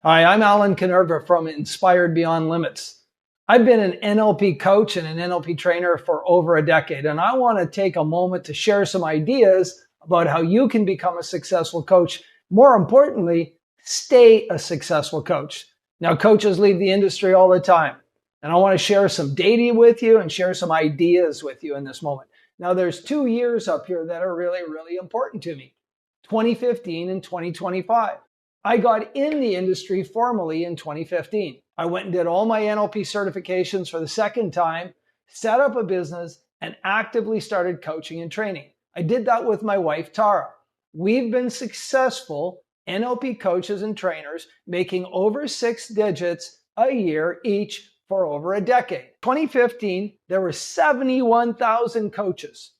Hi, I'm Alan Kanerva from Inspyrd Beyond Limits. I've been an NLP coach and an NLP trainer for over a decade, and I want to take a moment to share some ideas about how you can become a successful coach. More importantly, stay a successful coach. Now, coaches leave the industry all the time, and I want to share some data with you and share some ideas with you in this moment. Now, there's 2 years up here that are really, really important to me, 2015 and 2025. I got in the industry formally in 2015. I went and did all my NLP certifications for the second time, set up a business, and actively started coaching and training. I did that with my wife, Tara. We've been successful NLP coaches and trainers making over 6 digits a year each for over a decade. 2015, there were 71,000 coaches.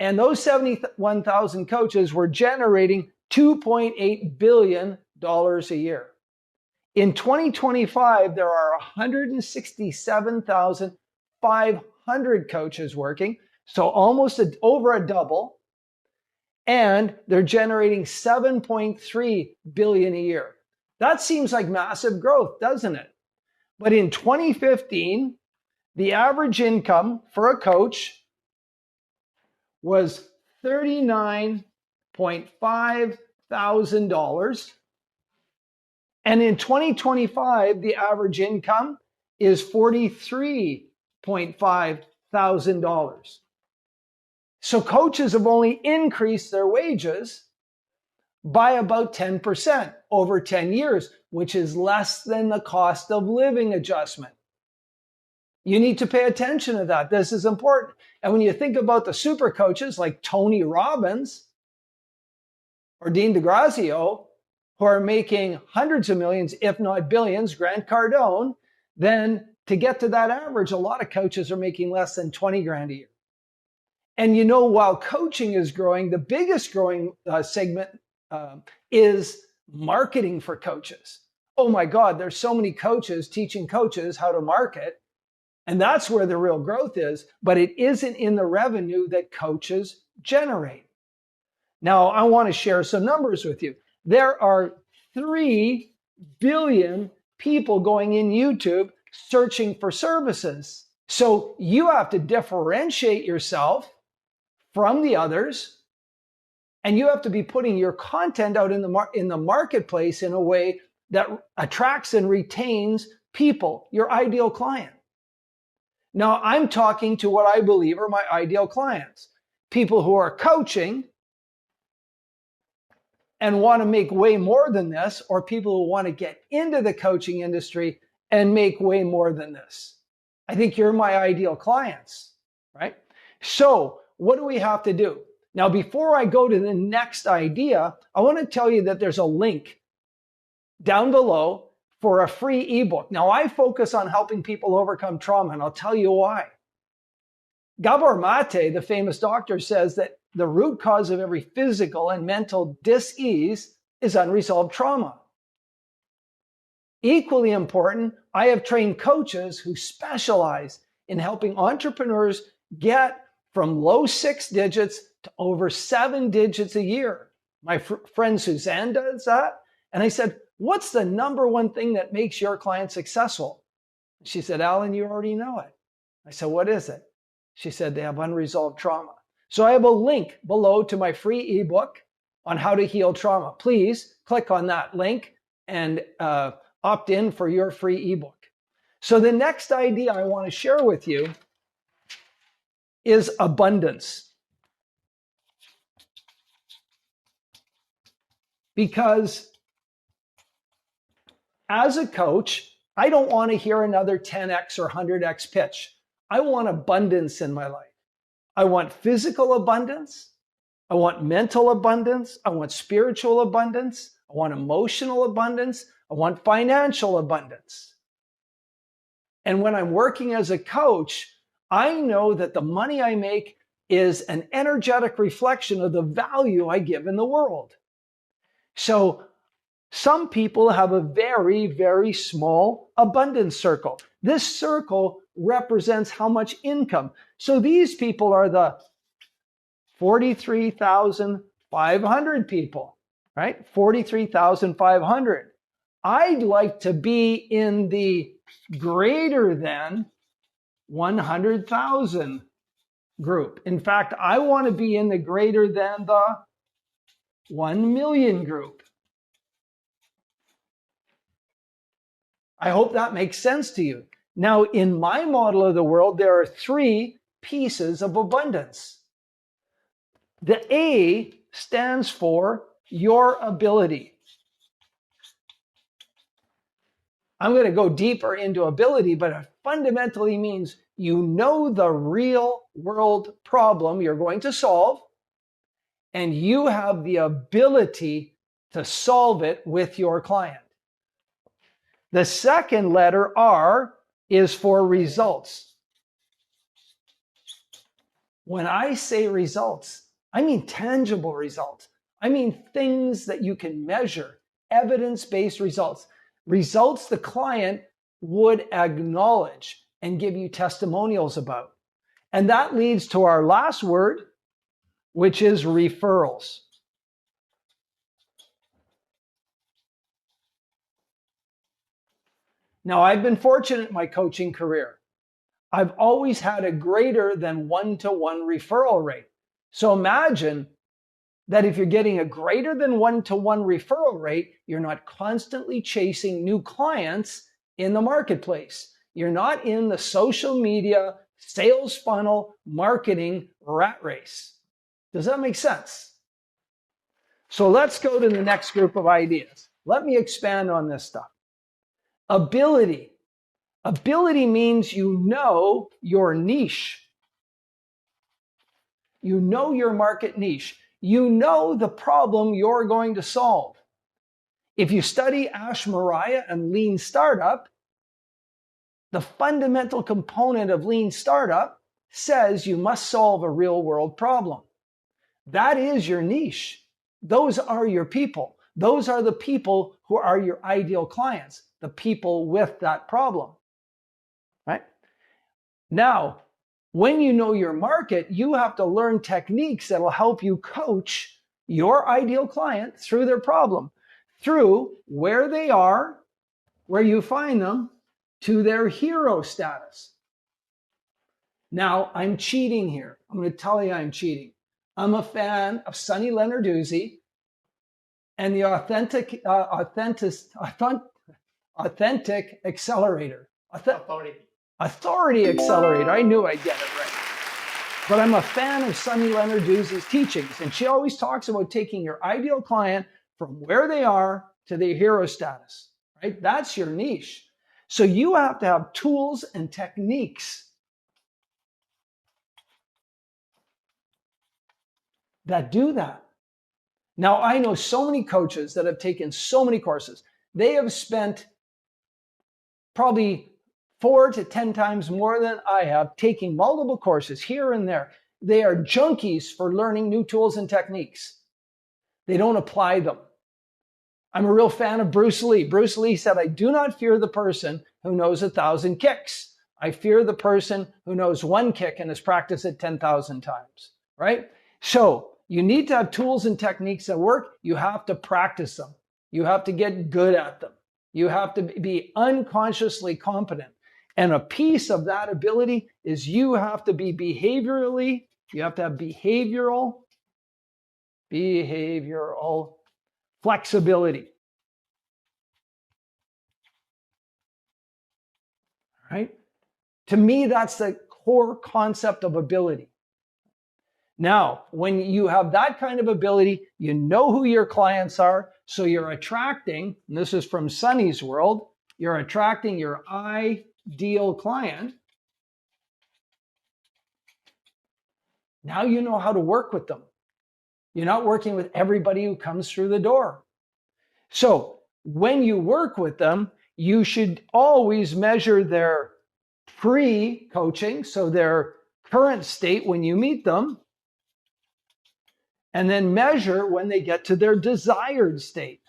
And those 71,000 coaches were generating $2.8 billion a year. In 2025, there are 167,500 coaches working, so almost over a double, and they're generating $7.3 billion a year. That seems like massive growth, doesn't it? But in 2015, the average income for a coach was $39.5 thousand. And in 2025, the average income is $43.5 thousand. So coaches have only increased their wages by about 10% over 10 years, which is less than the cost of living adjustment. You need to pay attention to that. This is important. And when you think about the super coaches like Tony Robbins or Dean DeGrazio, who are making hundreds of millions, if not billions, Grant Cardone, then to get to that average, a lot of coaches are making less than 20 grand a year. And you know, while coaching is growing, the biggest growing segment is marketing for coaches. Oh my God, there's so many coaches teaching coaches how to market. And that's where the real growth is, but it isn't in the revenue that coaches generate. Now, I want to share some numbers with you. There are 3 billion people going in YouTube searching for services. So you have to differentiate yourself from the others, and you have to be putting your content out in the marketplace in a way that attracts and retains people, your ideal client. Now, I'm talking to what I believe are my ideal clients, people who are coaching and want to make way more than this, or people who want to get into the coaching industry and make way more than this. I think you're my ideal clients, right? So what do we have to do? Now, before I go to the next idea, I want to tell you that there's a link down below for a free ebook. Now, I focus on helping people overcome trauma, and I'll tell you why. Gabor Mate, the famous doctor, says that the root cause of every physical and mental dis-ease is unresolved trauma. Equally important, I have trained coaches who specialize in helping entrepreneurs get from low 6 digits to over 7 digits a year. My friend Suzanne does that. And I said, what's the number one thing that makes your client successful? She said, Alan, you already know it. I said, what is it? She said, they have unresolved trauma. So I have a link below to my free ebook on how to heal trauma. Please click on that link and opt in for your free ebook. So the next idea I want to share with you is abundance. Because as a coach, I don't want to hear another 10x or 100x pitch. I want abundance in my life. I want physical abundance. I want mental abundance. I want spiritual abundance. I want emotional abundance. I want financial abundance. And when I'm working as a coach, I know that the money I make is an energetic reflection of the value I give in the world. So some people have a very, very small abundance circle. This circle represents how much income. So these people are the 43,500 people, right? 43,500. I'd like to be in the greater than 100,000 group. In fact, I want to be in the greater than the 1 million group. I hope that makes sense to you. Now, in my model of the world, there are 3 pieces of abundance. The A stands for your ability. I'm going to go deeper into ability, but it fundamentally means you know the real world problem you're going to solve, and you have the ability to solve it with your client. The second letter, R, is for results. When I say results, I mean tangible results. I mean things that you can measure, evidence-based results. Results the client would acknowledge and give you testimonials about. And that leads to our last word, which is referrals. Now, I've been fortunate in my coaching career. I've always had a greater than 1-to-1 referral rate. So imagine that if you're getting a greater than 1-to-1 referral rate, you're not constantly chasing new clients in the marketplace. You're not in the social media, sales funnel, marketing rat race. Does that make sense? So let's go to the next group of ideas. Let me expand on this stuff. Ability. Ability means you know your niche. You know your market niche. You know the problem you're going to solve. If you study AxRxR and Lean Startup, the fundamental component of Lean Startup says you must solve a real-world problem. That is your niche. Those are your people. Those are the people who are your ideal clients, the people with that problem. Right? Now, when you know your market, you have to learn techniques that will help you coach your ideal client through their problem, through where they are, where you find them, to their hero status. Now, I'm cheating here. I'm going to tell you I'm cheating. I'm a fan of Sonny Lenarduzzi and the authentic Accelerator. Authority Accelerator. I knew I'd get it right. But I'm a fan of Sonny Lenarduzzi's teachings, and she always talks about taking your ideal client from where they are to their hero status, right? That's your niche. So you have to have tools and techniques that do that. Now, I know so many coaches that have taken so many courses. They have spent probably 4 to 10 times more than I have taking multiple courses here and there. They are junkies for learning new tools and techniques. They don't apply them. I'm a real fan of Bruce Lee. Bruce Lee said, I do not fear the person who knows 1,000 kicks. I fear the person who knows 1 kick and has practiced it 10,000 times, right? So you need to have tools and techniques that work. You have to practice them. You have to get good at them. You have to be unconsciously competent. And a piece of that ability is you have to be behaviorally, you have to have behavioral flexibility. Right? To me, that's the core concept of ability. Now, when you have that kind of ability, you know who your clients are, so you're attracting, and this is from Sonny's world, you're attracting your ideal client. Now you know how to work with them. You're not working with everybody who comes through the door. So when you work with them, you should always measure their pre-coaching, so their current state when you meet them, and then measure when they get to their desired state.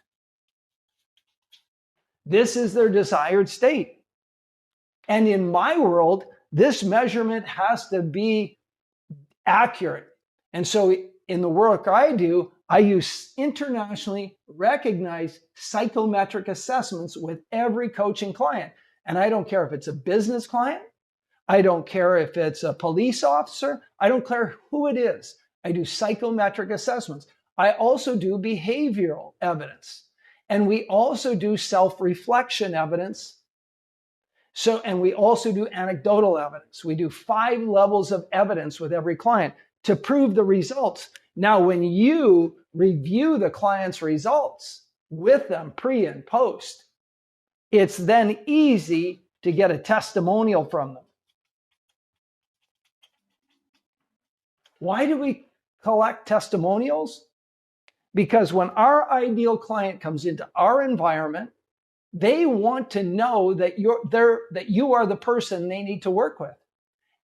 This is their desired state. And in my world, this measurement has to be accurate. And so in the work I do, I use internationally recognized psychometric assessments with every coaching client. And I don't care if it's a business client. I don't care if it's a police officer. I don't care who it is. I do psychometric assessments. I also do behavioral evidence. And we also do self-reflection evidence. And we also do anecdotal evidence. We do 5 levels of evidence with every client to prove the results. Now, when you review the client's results with them pre and post, it's then easy to get a testimonial from them. Why do we collect testimonials? Because when our ideal client comes into our environment, they want to know that you are the person they need to work with.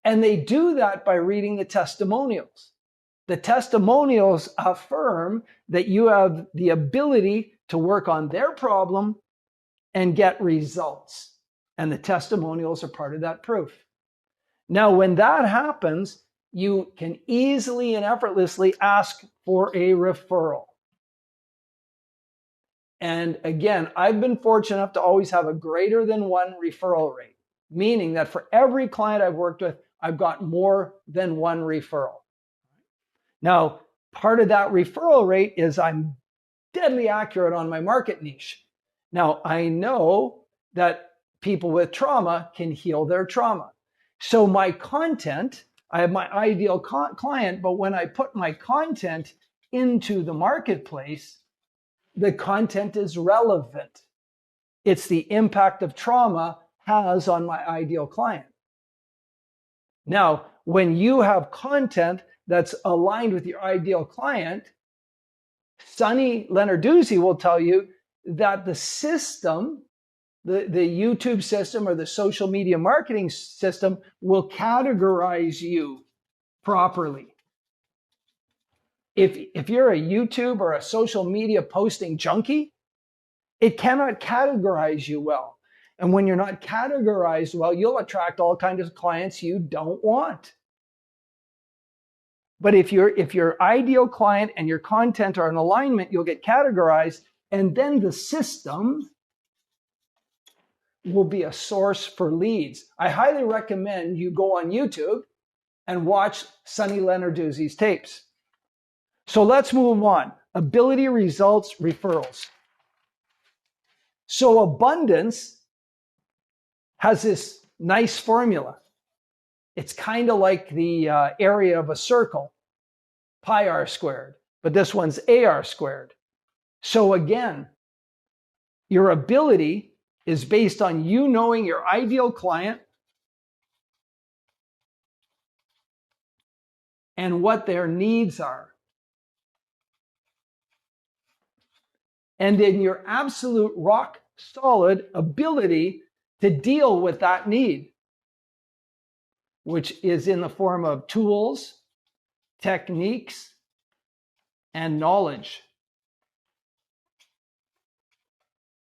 And they do that by reading the testimonials. The testimonials affirm that you have the ability to work on their problem and get results. And the testimonials are part of that proof. Now, when that happens, you can easily and effortlessly ask for a referral. And again, I've been fortunate enough to always have a greater than 1 referral rate, meaning that for every client I've worked with, I've got more than 1 referral. Now, part of that referral rate is I'm deadly accurate on my market niche. Now, I know that people with trauma can heal their trauma. So my content, I have my ideal client, but when I put my content into the marketplace, the content is relevant. It's the impact of trauma has on my ideal client. Now, when you have content that's aligned with your ideal client, Sonny Lenarduzzi will tell you that the system, the YouTube system or the social media marketing system will categorize you properly. If you're a YouTube or a social media posting junkie, it cannot categorize you well. And when you're not categorized well, you'll attract all kinds of clients you don't want. But if your ideal client and your content are in alignment, you'll get categorized, and then the system will be a source for leads. I highly recommend you go on YouTube and watch Sonny Lenarduzzi's tapes. So let's move on. Ability, results, referrals. So abundance has this nice formula. It's kind of like the area of a circle, pi r squared, but this one's AR squared. So again, your ability is based on you knowing your ideal client and what their needs are. And in your absolute rock solid ability to deal with that need, which is in the form of tools, techniques, and knowledge.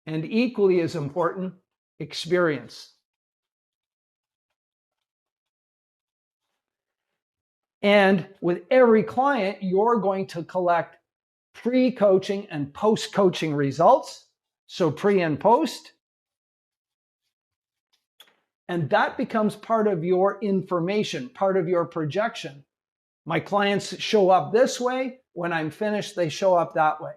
And equally as important, experience. And with every client, you're going to collect pre-coaching and post-coaching results. So pre and post. And that becomes part of your information, part of your projection. My clients show up this way. When I'm finished, they show up that way.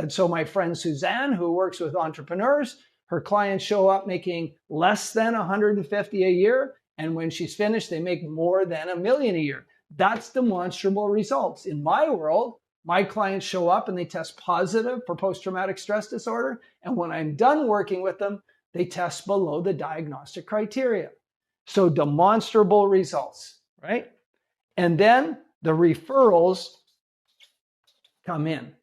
So my friend Suzanne, who works with entrepreneurs, her clients show up making less than $150 a year. And when she's finished, they make more than $1 million a year. That's demonstrable results. In my world, my clients show up and they test positive for post-traumatic stress disorder. And when I'm done working with them, they test below the diagnostic criteria. So demonstrable results, right? And then the referrals come in.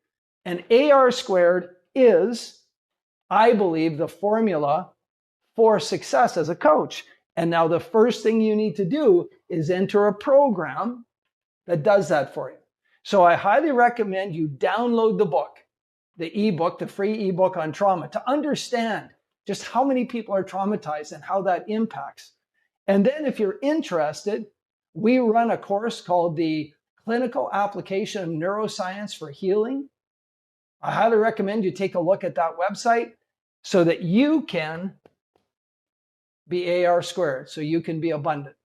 And AR squared is, I believe, the formula for success as a coach. And now the first thing you need to do is enter a program that does that for you. So I highly recommend you download the book, the eBook, the free eBook on trauma, to understand just how many people are traumatized and how that impacts. And then if you're interested, we run a course called the clinical application of neuroscience for healing. I highly recommend you take a look at that website so that you can be AR squared, so you can be abundant.